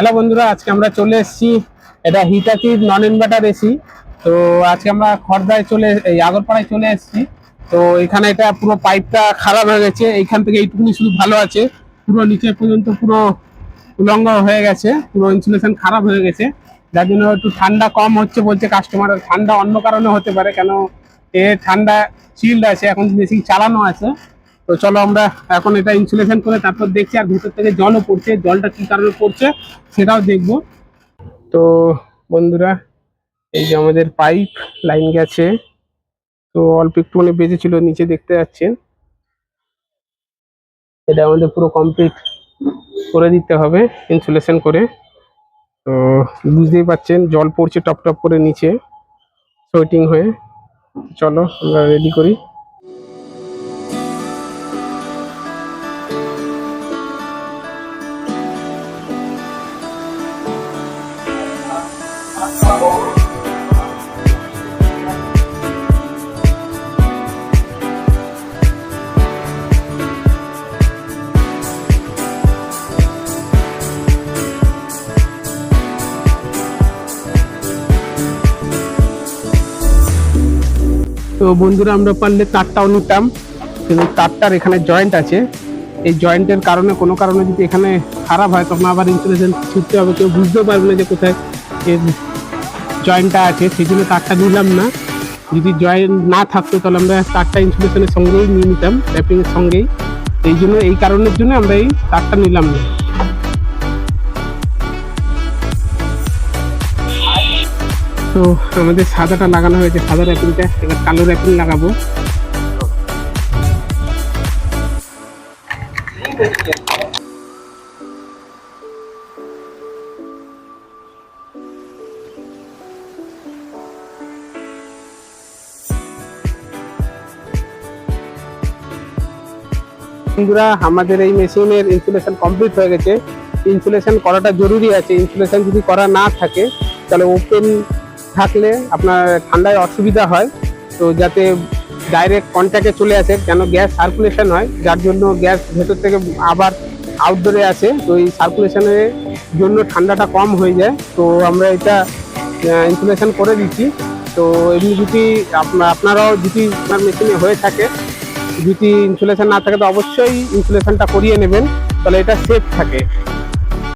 Hello বন্ধুরা, আজকে আমরা চলে এসেছি। এটা হিটাচির নন ইনভার্টার এসি। তো আজকে আমরা খড়দায় আগরপাড়ায় চলে এসেছি। তো এখানে এটা পুরো পাইপটা খারাপ হয়ে গেছে, এইখান থেকে এইটুকুনি শুধু ভালো আছে, পুরো নিচে পর্যন্ত পুরো উলঙ্গ হয়ে গেছে, পুরো ইনসুলেশন খারাপ হয়ে গেছে। যার জন্য একটু ঠান্ডা কম হচ্ছে বলছে কাস্টমার। ঠান্ডা অন্য কারণে হতে পারে, কেন ঠান্ডা চিল্ড আছে, এখন বেশি চালানো আছে। তো চলো আমরা এখন এটা ইনসুলেশন করে তারপর দেখছি। আর ভিতর থেকে জলও পড়ছে, জলটা কি কারণে পড়ছে সেটাও দেখবো। তো বন্ধুরা, এই যে আমাদের পাইপ লাইন গেছে, তো অল্প একটুখানি বেঁচেছিল, নিচে দেখতে পাচ্ছেন। এটা আমাদের পুরো কমপ্লিট করে দিতে হবে ইনসুলেশন করে। তো বুঝতেই পাচ্ছেন জল পড়ছে টপ টপ করে নিচে সোয়েটিং হয়ে। চলো আমরা রেডি করি। তো বন্ধুরা, আমরা পারলে তারটাও নিতাম, কিন্তু তারটার এখানে জয়েন্ট আছে। এই জয়েন্টের কারণে কোনো কারণে যদি এখানে খারাপ হয় তখন আবার ইনসুলেশন ছুটতে হবে, কেউ বুঝতেও পারবে না যে কোথায় এর জয়েন্টটা আছে। সেই জন্য তারটা নিলাম না। যদি জয়েন্ট না থাকতো তাহলে আমরা তারটা ইনসুলেশনের সঙ্গেই নিয়ে নিতাম, ট্যাপিংয়ের সঙ্গেই। এই জন্য এই কারণের জন্য আমরা এই তারটা নিলাম না। তো আমাদের সাদাটা লাগানো হয়েছে, সাদা র্যাপিংটা, এবার কালো র্যাপিং লাগাবো। বন্ধুরা, আমাদের এই মেশিনের ইনসুলেশন কমপ্লিট হয়ে গেছে। ইনসুলেশন করাটা জরুরি আছে। ইনসুলেশন যদি করা না থাকে তাহলে ওপেন থাকলে আপনার ঠান্ডায় অসুবিধা হয়। তো যাতে ডাইরেক্ট কন্ট্যাক্টে চলে আসে, কেন গ্যাস সার্কুলেশন হয়, যার জন্য গ্যাস ভেতর থেকে আবার আউটডোরে আসে। তো এই সার্কুলেশনের জন্য ঠান্ডাটা কম হয়ে যায়। তো আমরা এটা ইনসুলেশন করে দিচ্ছি। তো এমনি যদি আপনারাও যদি আপনার মেশিনে হয়ে থাকে, যদি ইনসুলেশন না থাকে তো অবশ্যই ইনসুলেশনটা করিয়ে নেবেন, তাহলে এটা সেফ থাকে।